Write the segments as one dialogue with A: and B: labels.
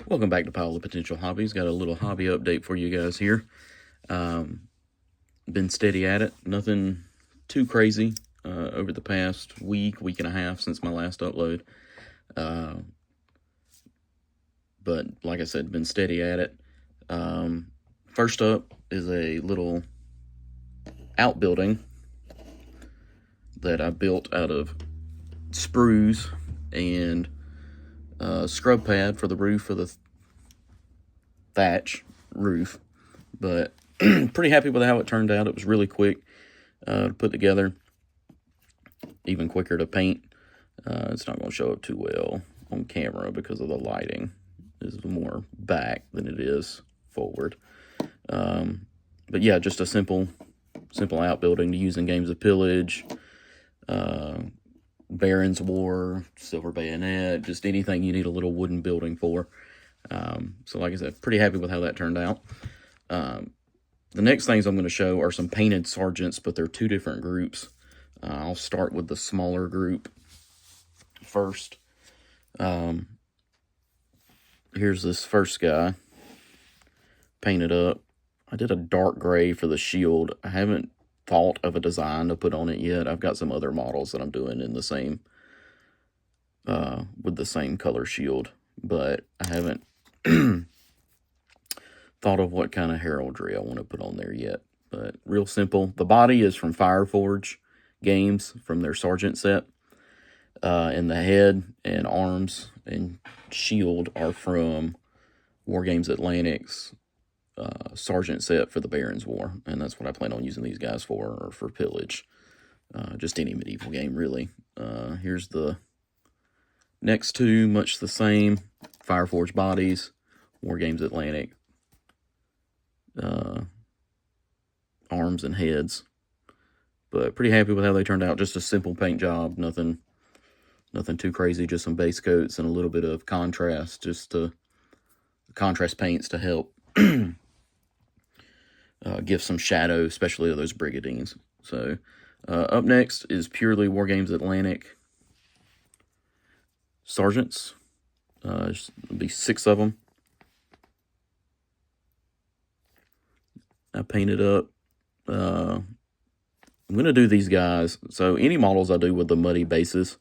A: Welcome back to Pile of Potential Hobbies. Got a little hobby update for you guys here. Been steady at it. Nothing too crazy over the past week and a half since my last upload. But like I said, been steady at it. First up is a little outbuilding that I built out of sprues and scrub pad for the roof of the thatch roof, but pretty happy with how it turned out. It was really quick to put together, even quicker to paint. It's not going to show up too well on camera because of the lighting. It's more back than it is forward. But yeah, just a simple outbuilding to use in games of pillage, Baron's War, Silver Bayonet, just anything you need a little wooden building for. So like I said, pretty happy with how that turned out. The next things I'm going to show are some painted sergeants, but they're two different groups. I'll start with the smaller group first. Here's this first guy painted up. I did a dark gray for the shield. I haven't thought of a design to put on it yet. I've got some other models that I'm doing in the same with the same color shield, but I haven't thought of what kind of heraldry I want to put on there yet. But real simple. The body is from Fireforge Games from their Sergeant set, and the head and arms and shield are from Wargames Atlantic's Sergeant set for the Baron's War, and that's what I plan on using these guys for, or for pillage. Just any medieval game, really. Here's the next two, much the same. Fireforge bodies, Wargames Atlantic arms and heads. But pretty happy with how they turned out. Just a simple paint job, nothing too crazy, just some base coats and a little bit of contrast, just to contrast paints to help give some shadow, especially to those brigadines. So up next is purely Wargames Atlantic sergeants. There'll be 6 of them. I painted up. I'm going to do these guys. So any models I do with the muddy bases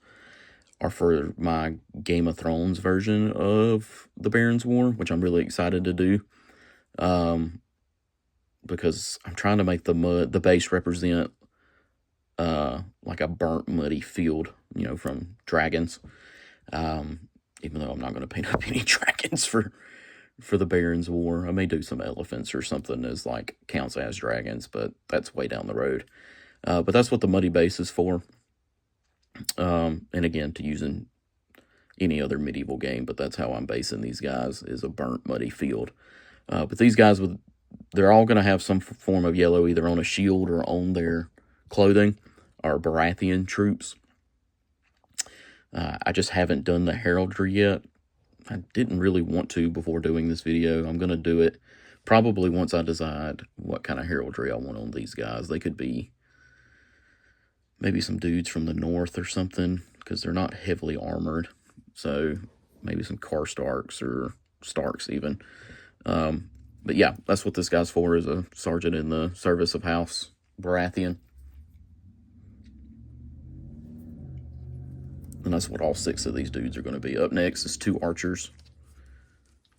A: are for my Game of Thrones version of the Baron's War, which I'm really excited to do. Because I'm trying to make the base represent like a burnt, muddy field, from dragons. Even though I'm not going to paint up any dragons for the Baron's War. I may do some elephants or something as counts as dragons, but that's way down the road. But that's what the muddy base is for. And again, to use in any other medieval game, but that's how I'm basing these guys, is a burnt, muddy field. But these guys, they're all going to have some form of yellow, either on a shield or on their clothing, are Baratheon troops. I just haven't done the heraldry yet. I didn't really want to before doing this video. I'm going to do it probably once I decide what kind of heraldry I want on these guys. They could be maybe some dudes from the north or something, because they're not heavily armored. So maybe some Karstarks or Starks even. But yeah, that's what this guy's for, is a sergeant in the service of House Baratheon. And that's what all 6 of these dudes are going to be. Up next is 2 archers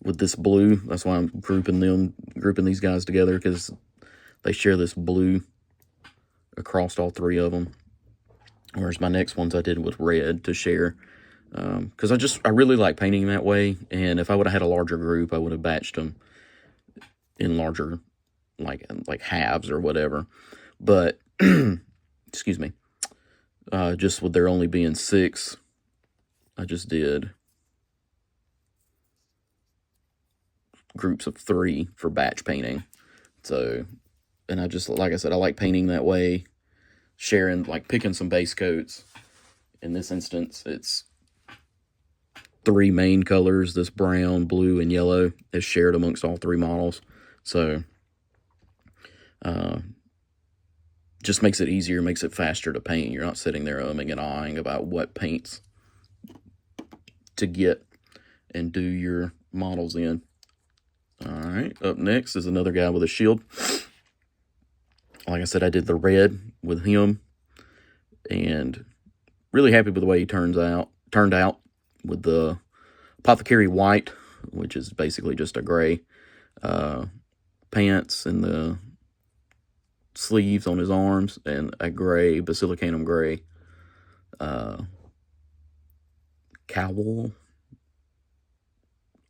A: with this blue. That's why I'm grouping these guys together, because they share this blue across all 3 of them. Whereas my next ones I did with red to share. Because I really like painting that way. And if I would have had a larger group, I would have batched them in larger, like halves or whatever. But, excuse me. Just with there only being 6, I just did groups of 3 for batch painting. So, and I just, like I said, I like painting that way, sharing, picking some base coats. In this instance, it's 3 main colors. This brown, blue, and yellow is shared amongst all 3 models. So, just makes it easier, makes it faster to paint. You're not sitting there umming and ahhing about what paints to get and do your models in. All right, up next is another guy with a shield. Like I said, I did the red with him, and really happy with the way he turned out with the Apothecary white, which is basically just a gray pants and the sleeves on his arms, and a gray Basilicanum gray cowl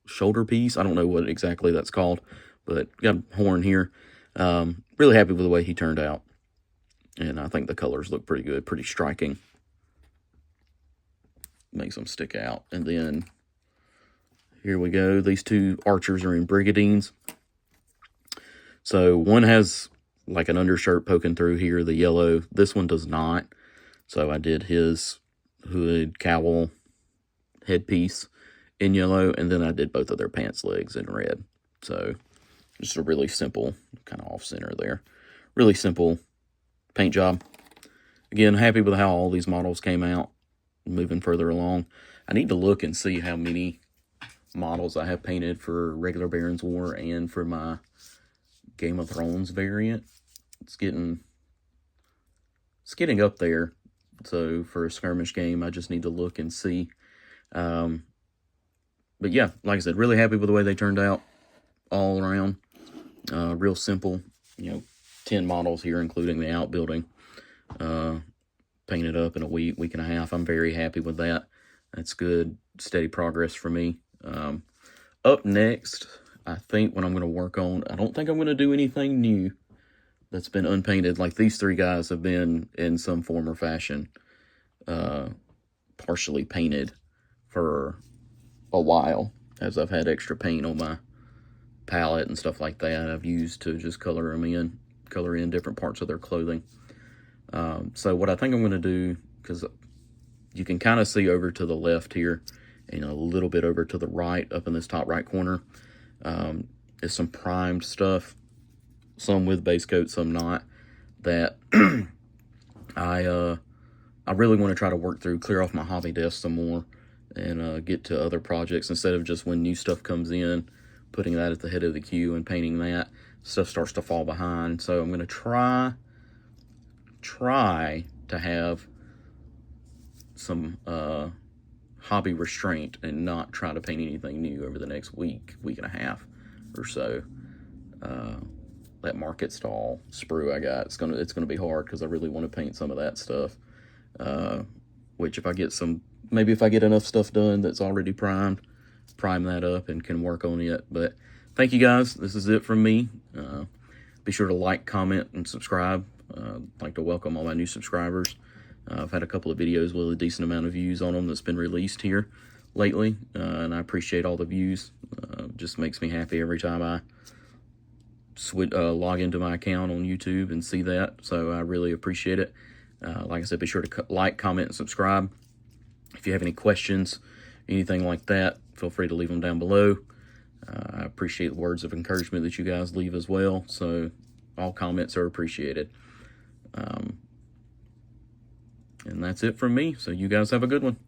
A: shoulder piece. I don't know what exactly that's called, but got a horn here. Really happy with the way he turned out, and I think the colors look pretty good, pretty striking. Makes them stick out. And then here we go. These two archers are in Brigadines. So one has like an undershirt poking through here, the yellow. This one does not. So I did his hood, cowl, headpiece in yellow, and then I did both of their pants legs in red. So just a really simple, kind of off-center there. Really simple paint job. Again, happy with how all these models came out. Moving further along, I need to look and see how many models I have painted for regular Barons War and for my Game of Thrones variant. It's getting up there. So for a skirmish game, I just need to look and see. But yeah, like I said, really happy with the way they turned out all around. Real simple, 10 models here, including the outbuilding. Painted up in a week and a half. I'm very happy with that. That's good, steady progress for me. Up next, I think what I'm going to work on, I don't think I'm going to do anything new that's been unpainted. Like these three guys have been in some form or fashion partially painted for a while, as I've had extra paint on my palette and stuff like that I've used to just color in different parts of their clothing. So what I think I'm going to do, because you can kind of see over to the left here and a little bit over to the right up in this top right corner, is some primed stuff, some with base coat, some not, that I really want to try to work through, clear off my hobby desk some more, and get to other projects instead of just when new stuff comes in, putting that at the head of the queue and painting that. Stuff starts to fall behind. So I'm going to try to have some hobby restraint and not try to paint anything new over the next week and a half or so. That market stall sprue I got, it's gonna be hard because I really want to paint some of that stuff. Which if I get enough stuff done that's already primed, prime that up and can work on it. But thank you guys. This is it from me. Be sure to like, comment, and subscribe. I'd like to welcome all my new subscribers. I've had a couple of videos with a decent amount of views on them that's been released here lately, and I appreciate all the views. Just makes me happy every time I log into my account on YouTube and see that, so I really appreciate it. Like I said, be sure to like, comment, and subscribe. If you have any questions, anything like that, feel free to leave them down below. I appreciate the words of encouragement that you guys leave as well, so all comments are appreciated. And that's it from me, so you guys have a good one.